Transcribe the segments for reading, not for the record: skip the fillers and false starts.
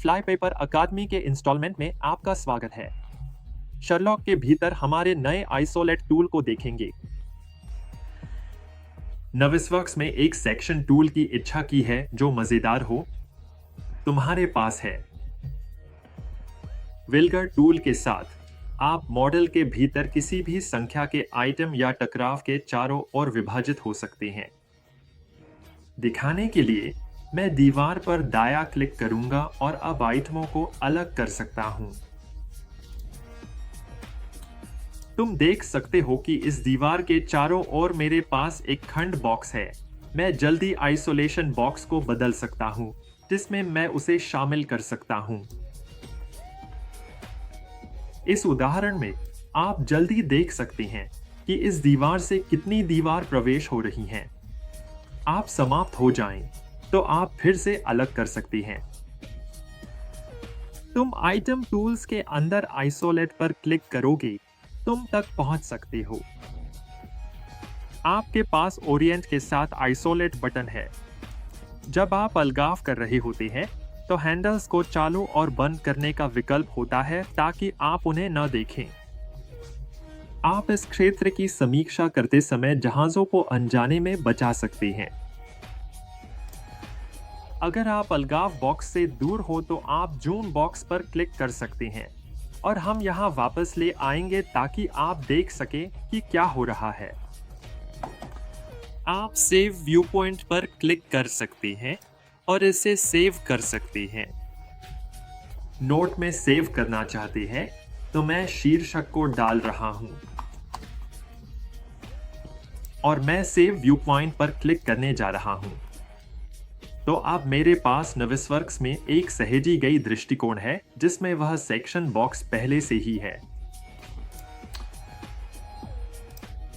फ्लाईपेपर अकादमी के इंस्टॉलमेंट में आपका स्वागत है। शर्लॉक के भीतर हमारे नए आइसोलेट टूल को देखेंगे। नविसवर्क्स में एक सेक्शन टूल की इच्छा की है जो मजेदार हो। तुम्हारे पास है विल्गर टूल के साथ आप मॉडल के भीतर किसी भी संख्या के आइटम या टकराव के चारों ओर विभाजित हो सकते हैं। दिखाने के लिए मैं दीवार पर दायां क्लिक करूंगा और अब आइटमों को अलग कर सकता हूं। तुम देख सकते हो कि इस दीवार के चारों ओर मेरे पास एक खंड बॉक्स है। मैं जल्दी आइसोलेशन बॉक्स को बदल सकता हूं जिसमें मैं उसे शामिल कर सकता हूं। इस उदाहरण में आप जल्दी देख सकते हैं कि इस दीवार से कितनी दीवार प्रवेश हो रही हैं। आप समाप्त हो जाएं तो आप फिर से अलग कर सकते हैं। तुम आइटम टूल्स के अंदर आइसोलेट पर क्लिक करोगे, तुम तक पहुंच सकते हो। आपके पास ओरिएंट के साथ आइसोलेट बटन है। जब आप अलगाव कर रहे होते हैं तो हैंडल्स को चालू और बंद करने का विकल्प होता है ताकि आप उन्हें न देखें। आप इस क्षेत्र की समीक्षा करते समय जहाजों को अनजाने में बचा सकते हैं। अगर आप अलगाव बॉक्स से दूर हो तो आप जूम बॉक्स पर क्लिक कर सकते हैं और हम यहां वापस ले आएंगे ताकि आप देख सकें कि क्या हो रहा है। आप सेव व्यू पॉइंट पर क्लिक कर सकते हैं और इसे सेव कर सकते हैं। नोट में सेव करना चाहते हैं तो मैं शीर्षक को डाल रहा हूं और मैं सेव व्यू पॉइंट पर क्लिक करने जा रहा हूं। तो अब मेरे पास नविसवर्क्स में एक सहेजी गई दृष्टिकोण है जिसमें वह सेक्शन बॉक्स पहले से ही है।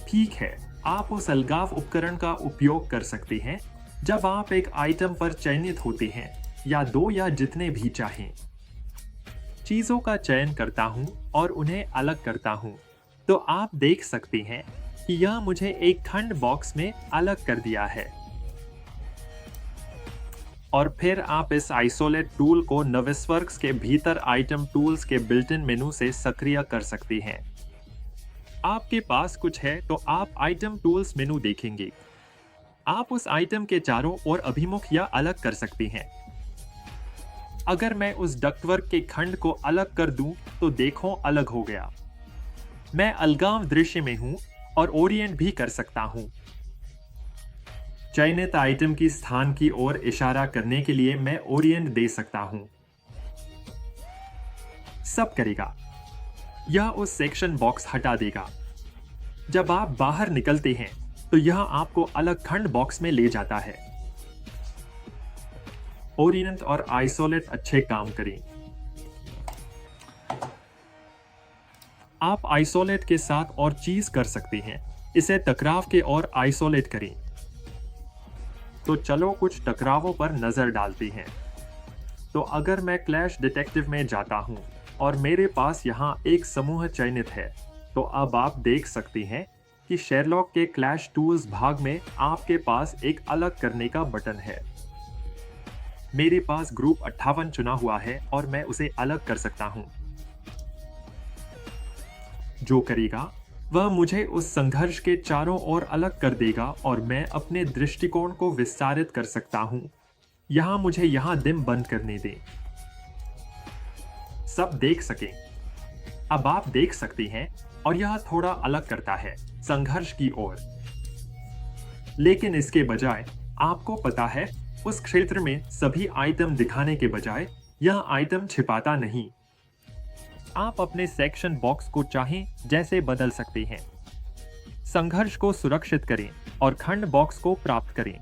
ठीक है, आप उस अलगाव उपकरण का उपयोग कर सकते हैं जब आप एक आइटम पर चयनित होते हैं या दो या जितने भी चाहें। चीजों का चयन करता हूं और उन्हें अलग करता हूं तो आप देख सकते हैं कि यह मुझे एक खंड बॉक्स में अलग कर दिया है। और फिर आप इस आइसोलेट टूल को नविसवर्क्स के भीतर आइटम टूल्स के बिल्ट-इन मेनू से सक्रिय कर सकते हैं। आपके पास कुछ है तो आप आइटम टूल्स मेनू देखेंगे। आप उस आइटम के चारों ओर अभिमुख या अलग कर सकते हैं। अगर मैं उस डक्टवर्क के खंड को अलग कर दूं तो देखो अलग हो गया। मैं अलगाव दृश्य में हूं और ओरिएंट भी कर सकता हूं। चयनित आइटम की स्थान की ओर इशारा करने के लिए मैं ओरिएंट दे सकता हूं। सब करेगा। यह उस सेक्शन बॉक्स हटा देगा। जब आप बाहर निकलते हैं तो यह आपको अलग खंड बॉक्स में ले जाता है। ओरिएंट और आइसोलेट अच्छे काम करें। आप आइसोलेट के साथ और चीज कर सकते हैं। इसे टकराव के ओर आइसोलेट करें। तो चलो कुछ टकरावों पर नजर डालते हैं। तो अगर मैं क्लैश डिटेक्टिव में जाता हूं और मेरे पास यहां एक समूह चयनित है तो अब आप देख सकते हैं कि शेरलॉक के क्लैश टूल्स भाग में आपके पास एक अलग करने का बटन है। मेरे पास ग्रुप 58 चुना हुआ है और मैं उसे अलग कर सकता हूं। जो करेगा वह मुझे उस संघर्ष के चारों ओर अलग कर देगा और मैं अपने दृष्टिकोण को विस्तारित कर सकता हूं। यहां मुझे यहां दिम बंद करने दें। सब देख सकें। अब आप देख सकते हैं और यह थोड़ा अलग करता है संघर्ष की ओर। लेकिन इसके बजाय आपको पता है उस क्षेत्र में सभी आइटम दिखाने के बजाय यह आइटम छिपाता नहीं। आप अपने सेक्शन बॉक्स को चाहें जैसे बदल सकते हैं। संघर्ष को सुरक्षित करें और खंड बॉक्स को प्राप्त करें।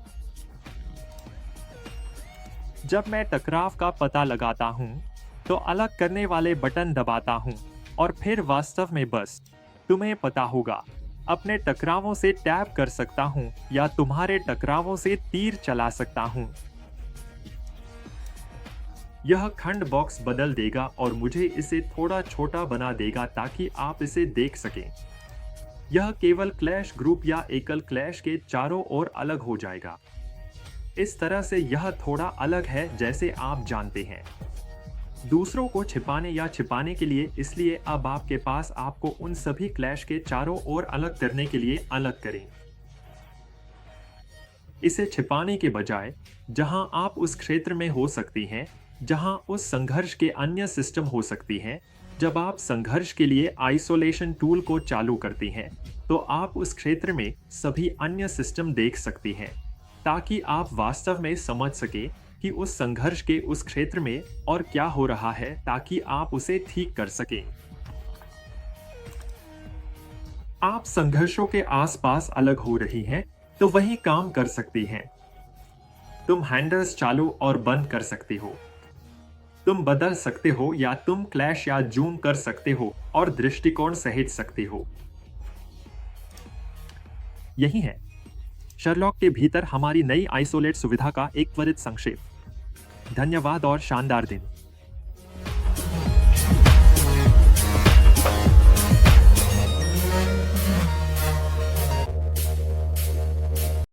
जब मैं टकराव का पता लगाता हूं तो अलग करने वाले बटन दबाता हूं और फिर वास्तव में बस तुम्हें पता होगा अपने टकरावों से टैप कर सकता हूं या तुम्हारे टकरावों से तीर चला सकता हूं। यह खंड बॉक्स बदल देगा और मुझे इसे थोड़ा छोटा बना देगा ताकि आप इसे देख सकें। यह केवल क्लैश ग्रुप या एकल क्लैश के चारों ओर अलग हो जाएगा। इस तरह से यह थोड़ा अलग है जैसे आप जानते हैं। दूसरों को छिपाने या छिपाने के लिए, इसलिए अब आपके पास आपको उन सभी क्लैश के चारों ओर अलग करने के लिए अलग करें। इसे छिपाने के बजाय जहां आप उस क्षेत्र में हो सकती हैं जहां उस संघर्ष के अन्य सिस्टम हो सकती हैं, जब आप संघर्ष के लिए आइसोलेशन टूल को चालू करती हैं तो आप उस क्षेत्र में सभी अन्य सिस्टम देख सकती हैं, ताकि आप वास्तव में समझ सके कि उस संघर्ष के उस क्षेत्र में और क्या हो रहा है, ताकि आप उसे ठीक कर सकें। आप संघर्षों के आसपास अलग हो रही हैं तो वही काम कर सकती हैं। तुम हैंडल्स चालू और बंद कर सकते हो, तुम बदल सकते हो, या तुम क्लैश या जूम कर सकते हो और दृष्टिकोण सहेज सकते हो। यही है शर्लॉक के भीतर हमारी नई आइसोलेट सुविधा का एक त्वरित संक्षेप। धन्यवाद और शानदार दिन।